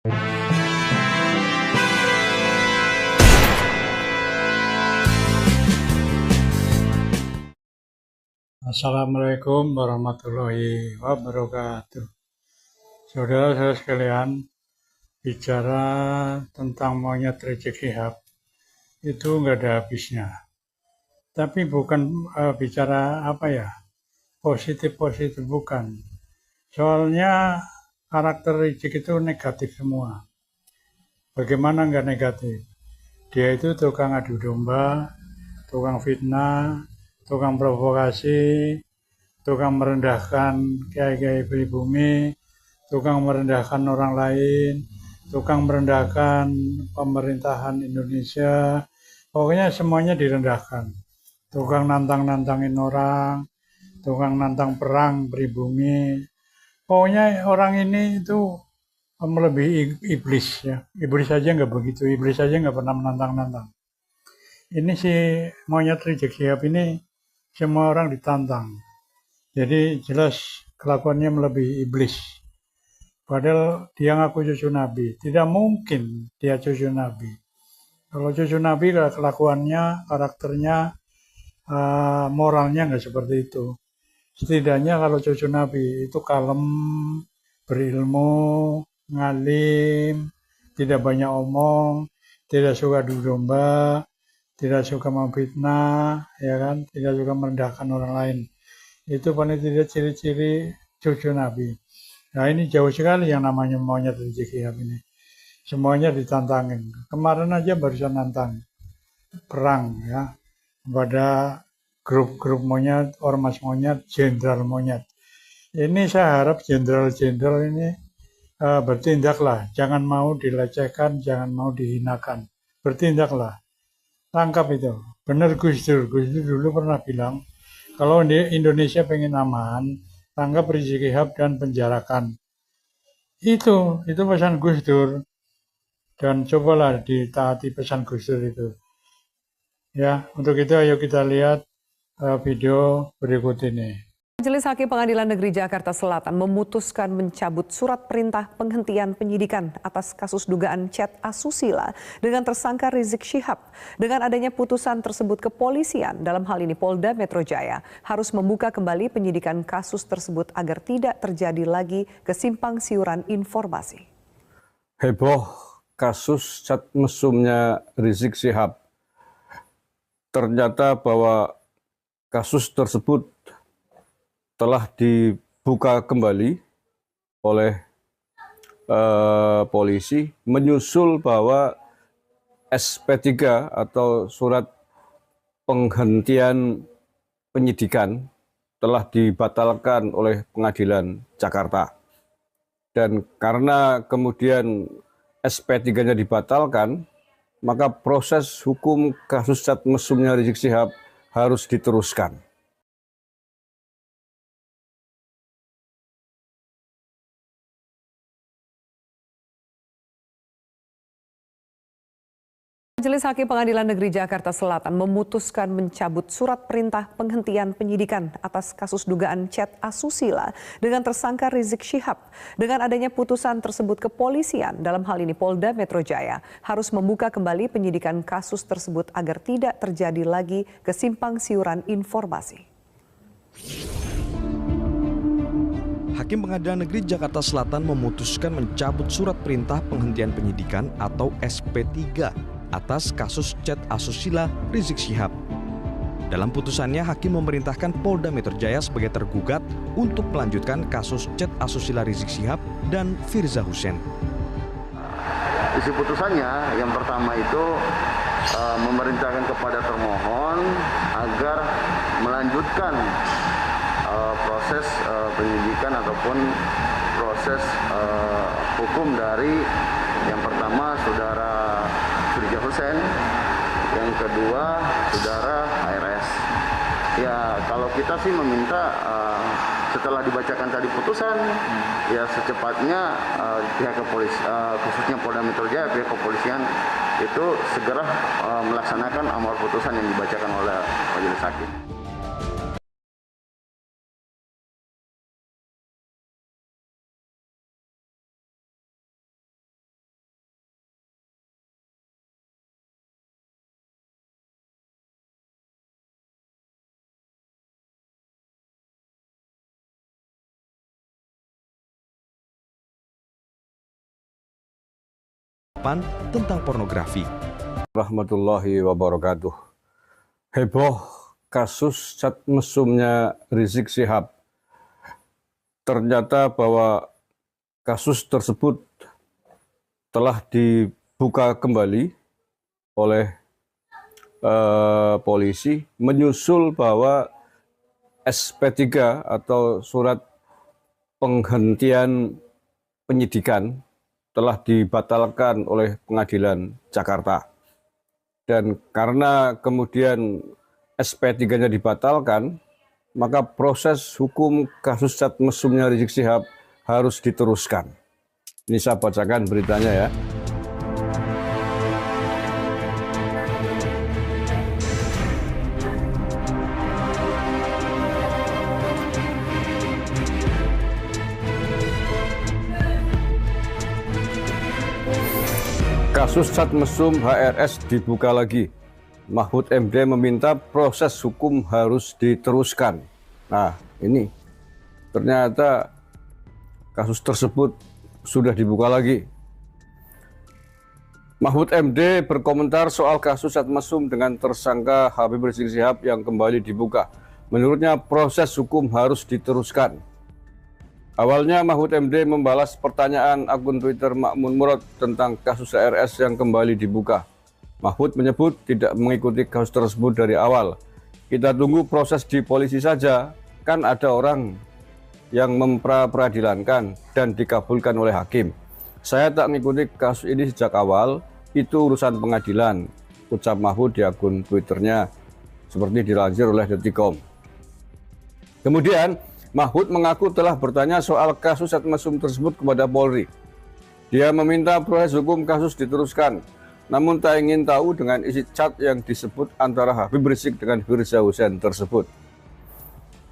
Assalamualaikum warahmatullahi wabarakatuh. Saudara-saudara sekalian, bicara tentang monyet Rizik Syihab itu nggak ada habisnya. Tapi bukan bicara positif-positif, bukan. Soalnya karakter Rizik itu negatif semua. Bagaimana nggak negatif? Dia itu tukang adu domba, tukang fitnah, tukang provokasi, tukang merendahkan kiai-kiai pribumi, tukang merendahkan orang lain, tukang merendahkan pemerintahan Indonesia. Pokoknya semuanya direndahkan. Tukang nantang-nantangin orang, tukang nantang perang pribumi. Pokoknya orang ini itu melebihi iblis ya. Iblis saja nggak begitu, iblis saja nggak pernah menantang-nantang. Ini si monyet Rizik Syihab ini semua orang ditantang. Jadi jelas kelakuannya melebihi iblis. Padahal dia ngaku cucu Nabi. Tidak mungkin dia cucu Nabi. Kalau cucu Nabi kelakuannya, karakternya, moralnya nggak seperti itu. Setidaknya kalau cucu Nabi itu kalem, berilmu, ngalim, tidak banyak omong, tidak suka adu domba, tidak suka memfitnah, ya kan, tidak suka merendahkan orang lain. Itu paling tidak ciri-ciri cucu Nabi. Nah ini jauh sekali yang namanya monyet Rizik Syihab ini. Semuanya ditantangin. Kemarin aja barusan nantang perang ya pada grup-grup monyet, ormas monyet, jenderal monyet. Ini saya harap jenderal-jenderal ini bertindaklah. Jangan mau dilecehkan, jangan mau dihinakan. Bertindaklah. Tangkap itu. Benar Gus Dur. Gus Dur dulu pernah bilang, kalau Indonesia pengen aman, tangkap Rizik Syihab dan penjarakan. Itu pesan Gus Dur. Dan cobalah ditaati pesan Gus Dur itu. Ya, untuk itu ayo kita lihat video berikut ini. Majelis Hakim Pengadilan Negeri Jakarta Selatan memutuskan mencabut surat perintah penghentian penyidikan atas kasus dugaan chat asusila dengan tersangka Rizik Syihab. Dengan adanya putusan tersebut, kepolisian, dalam hal ini Polda Metro Jaya, harus membuka kembali penyidikan kasus tersebut agar tidak terjadi lagi kesimpang siuran informasi. Heboh kasus chat mesumnya Rizik Syihab. Ternyata bahwa kasus tersebut telah dibuka kembali oleh polisi menyusul bahwa SP3 atau surat penghentian penyidikan telah dibatalkan oleh Pengadilan Jakarta. Dan karena kemudian SP3-nya dibatalkan, maka proses hukum kasus chat mesumnya Rizik Syihab harus diteruskan. Majelis Hakim Pengadilan Negeri Jakarta Selatan memutuskan mencabut surat perintah penghentian penyidikan atas kasus dugaan chat asusila dengan tersangka Rizik Syihab. Dengan adanya putusan tersebut, kepolisian, dalam hal ini Polda Metro Jaya, harus membuka kembali penyidikan kasus tersebut agar tidak terjadi lagi kesimpang siuran informasi. Hakim Pengadilan Negeri Jakarta Selatan memutuskan mencabut surat perintah penghentian penyidikan atau SP3 atas kasus chat asusila Rizik Syihab. Dalam putusannya, Hakim memerintahkan Polda Metro Jaya sebagai tergugat untuk melanjutkan kasus chat asusila Rizik Syihab dan Firza Hussein. Isi putusannya yang pertama itu memerintahkan kepada termohon agar melanjutkan proses penyidikan ataupun proses hukum dari yang pertama saudara Firza Hussein, yang kedua saudara HRS. Ya kalau kita sih meminta setelah dibacakan tadi putusan, ya secepatnya pihak kepolisian, khususnya Polda Metro Jaya, pihak kepolisian itu segera melaksanakan amar putusan yang dibacakan oleh majelis hakim. tentang pornografi. Rahmatullahi wabarakatuh. Heboh kasus cat mesumnya Rizik Syihab. Ternyata bahwa kasus tersebut telah dibuka kembali oleh polisi menyusul bahwa SP3 atau surat penghentian penyidikan telah dibatalkan oleh Pengadilan Jakarta. Dan karena kemudian SP3-nya dibatalkan, maka proses hukum kasus cat mesumnya Rizik Syihab harus diteruskan. Ini saya bacakan beritanya ya. Kasus cat mesum HRS dibuka lagi. Mahfud MD meminta proses hukum harus diteruskan. Nah, ini ternyata kasus tersebut sudah dibuka lagi. Mahfud MD berkomentar soal kasus cat mesum dengan tersangka Habib Rizik Syihab yang kembali dibuka. Menurutnya proses hukum harus diteruskan. Awalnya Mahfud MD membalas pertanyaan akun Twitter Makmun Murad tentang kasus HRS yang kembali dibuka. Mahfud menyebut tidak mengikuti kasus tersebut dari awal. Kita tunggu proses di polisi saja, kan ada orang yang memperadilankan dan dikabulkan oleh hakim. Saya tak mengikuti kasus ini sejak awal, itu urusan pengadilan, ucap Mahfud di akun Twitternya, seperti dilansir oleh Detikcom. Kemudian, Mahfud mengaku telah bertanya soal kasus cat mesum tersebut kepada Polri. Dia meminta proses hukum kasus diteruskan, namun tak ingin tahu dengan isi chat yang disebut antara Habib Rizik dengan Firza Hussein tersebut.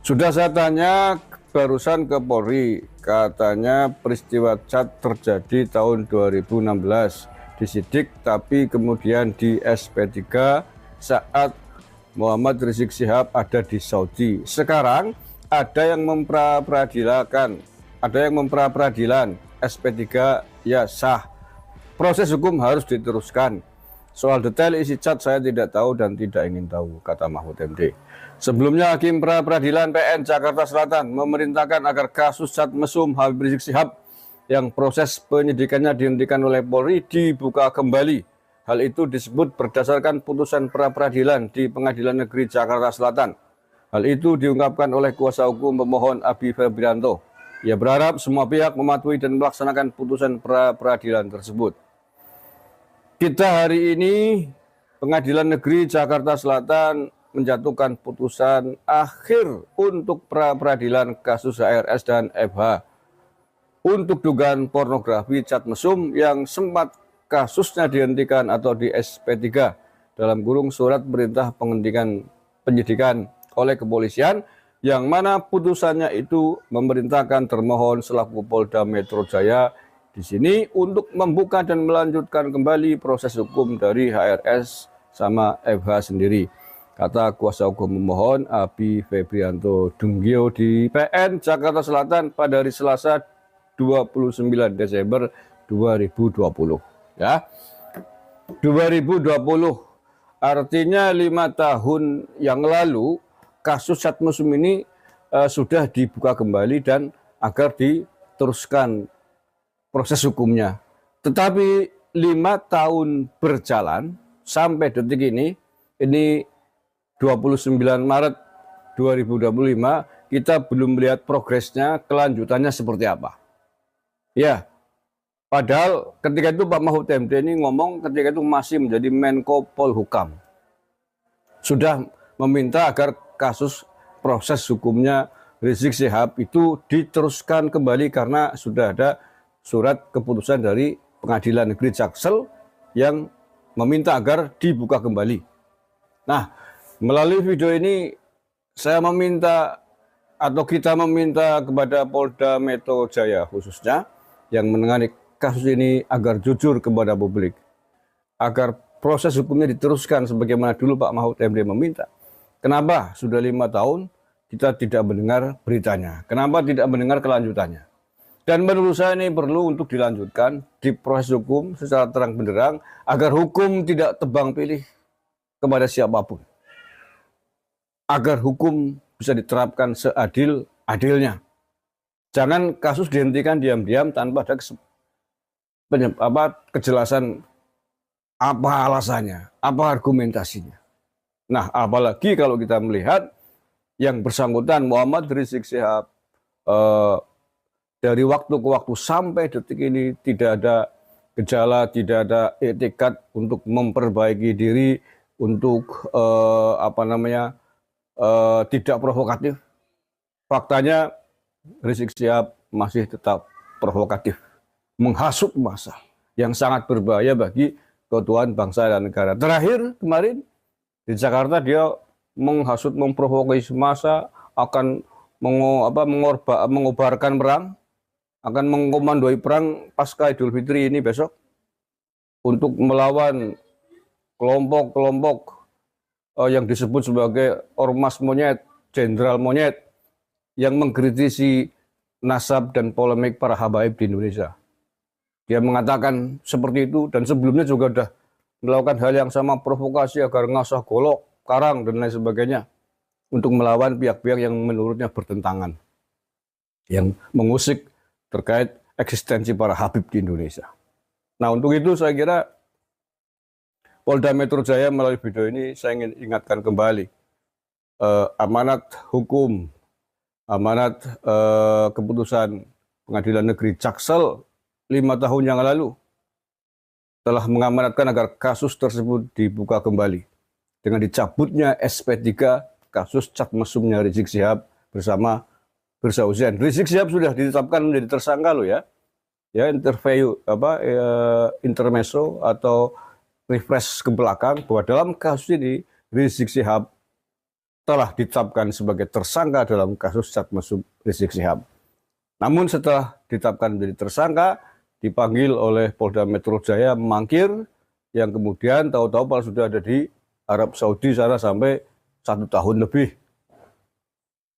Sudah saya tanya barusan ke Polri, katanya peristiwa chat terjadi tahun 2016, disidik tapi kemudian di SP3 saat Muhammad Rizik Syihab ada di Saudi. Sekarang ada yang memperadilan, SP3 ya sah. Proses hukum harus diteruskan. Soal detail isi chat saya tidak tahu dan tidak ingin tahu, kata Mahfud MD. Sebelumnya Hakim Pra-Peradilan PN Jakarta Selatan memerintahkan agar kasus cat mesum Habib Rizik Syihab yang proses penyidikannya dihentikan oleh Polri dibuka kembali. Hal itu disebut berdasarkan putusan pra-peradilan di Pengadilan Negeri Jakarta Selatan. Hal itu diungkapkan oleh kuasa hukum pemohon Abi Febrianto. Ia berharap semua pihak mematuhi dan melaksanakan putusan pra-peradilan tersebut. Kita hari ini Pengadilan Negeri Jakarta Selatan menjatuhkan putusan akhir untuk pra-peradilan kasus HRS dan FH untuk dugaan pornografi cat mesum yang sempat kasusnya dihentikan atau di SP3 dalam kurung surat perintah penghentian penyidikan oleh kepolisian, yang mana putusannya itu memerintahkan termohon selaku Polda Metro Jaya di sini untuk membuka dan melanjutkan kembali proses hukum dari HRS sama FH sendiri, kata kuasa hukum pemohon Abi Febrianto Dunggio di PN Jakarta Selatan pada hari Selasa 29 Desember 2020. Ya, 2020 artinya 5 tahun yang lalu kasus cat mesum ini sudah dibuka kembali dan agar diteruskan proses hukumnya. Tetapi 5 tahun berjalan sampai detik ini 29 Maret 2025, kita belum melihat progresnya, kelanjutannya seperti apa. Ya, padahal ketika itu Pak Mahfud MD ini ngomong ketika itu masih menjadi Menko Polhukam. Sudah meminta agar kasus proses hukumnya Rizik Syihab itu diteruskan kembali karena sudah ada surat keputusan dari Pengadilan Negeri Jaksel yang meminta agar dibuka kembali. Nah, melalui video ini saya meminta atau kita meminta kepada Polda Metro Jaya khususnya yang menangani kasus ini agar jujur kepada publik, agar proses hukumnya diteruskan sebagaimana dulu Pak Mahfud MD meminta. Kenapa sudah 5 tahun kita tidak mendengar beritanya? Kenapa tidak mendengar kelanjutannya? Dan menurut saya ini perlu untuk dilanjutkan di proses hukum secara terang benderang agar hukum tidak tebang pilih kepada siapapun. Agar hukum bisa diterapkan seadil-adilnya. Jangan kasus dihentikan diam-diam tanpa ada kejelasan apa alasannya, apa argumentasinya. Nah, apalagi kalau kita melihat yang bersangkutan Muhammad Rizik Syihab dari waktu ke waktu sampai detik ini tidak ada gejala, tidak ada etikat untuk memperbaiki diri, untuk tidak provokatif. Faktanya Rizik Syihab masih tetap provokatif, menghasut massa yang sangat berbahaya bagi keutuhan bangsa dan negara. Terakhir kemarin di Jakarta dia menghasut, memprovokasi massa, akan mengobarkan perang, akan mengkomandoi perang pasca Idul Fitri ini besok untuk melawan kelompok-kelompok yang disebut sebagai ormas monyet, jenderal monyet yang mengkritisi nasab dan polemik para habaib di Indonesia. Dia mengatakan seperti itu dan sebelumnya juga sudah melakukan hal yang sama, provokasi agar ngasah golok, karang dan lain sebagainya untuk melawan pihak-pihak yang menurutnya bertentangan, yang mengusik terkait eksistensi para habib di Indonesia. Nah, untuk itu saya kira Polda Metro Jaya melalui video ini saya ingin ingatkan kembali amanat hukum, amanat keputusan Pengadilan Negeri Jaksel 5 tahun yang lalu telah mengamanatkan agar kasus tersebut dibuka kembali dengan dicabutnya SP3 kasus cat mesumnya Rizik Syihab bersama Firza Hussein. Rizik Syihab sudah ditetapkan menjadi tersangka loh ya. Ya, intermezzo atau refresh ke belakang bahwa dalam kasus ini Rizik Syihab telah ditetapkan sebagai tersangka dalam kasus cat mesum Rizik Syihab. Namun setelah ditetapkan menjadi tersangka, dipanggil oleh Polda Metro Jaya memangkir, yang kemudian tahu-tahu malah sudah ada di Arab Saudi sana sampai 1 tahun lebih.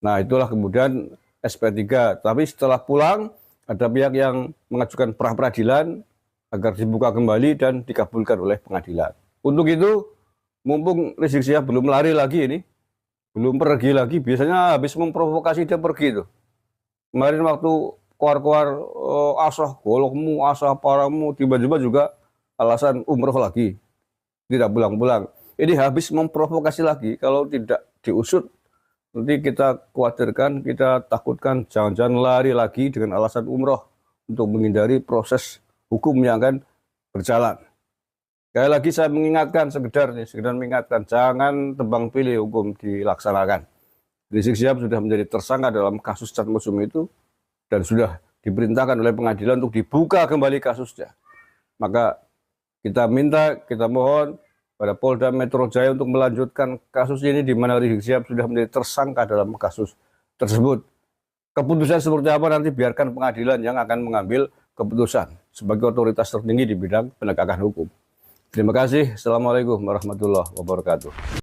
Nah, itulah kemudian SP3. Tapi setelah pulang, ada pihak yang mengajukan pra-peradilan agar dibuka kembali dan dikabulkan oleh pengadilan. Untuk itu, mumpung Rizik Syihab belum lari lagi ini, belum pergi lagi, biasanya habis memprovokasi dia pergi tuh. Kemarin waktu keluar-keluar asah golokmu, asah paramu, tiba-tiba juga alasan umroh lagi. Tidak pulang-pulang. Ini habis memprovokasi lagi, kalau tidak diusut, nanti kita khawatirkan, kita takutkan jangan-jangan lari lagi dengan alasan umroh untuk menghindari proses hukum yang akan berjalan. Sekali lagi saya mengingatkan, sekedar mengingatkan, jangan tebang pilih hukum dilaksanakan. Rizik Syihab sudah menjadi tersangka dalam kasus cat mesum itu dan sudah diperintahkan oleh pengadilan untuk dibuka kembali kasusnya. Maka kita mohon pada Polda Metro Jaya untuk melanjutkan kasus ini di mana Rizik Syihab sudah menjadi tersangka dalam kasus tersebut. Keputusan seperti apa nanti biarkan pengadilan yang akan mengambil keputusan sebagai otoritas tertinggi di bidang penegakan hukum. Terima kasih. Assalamualaikum warahmatullahi wabarakatuh.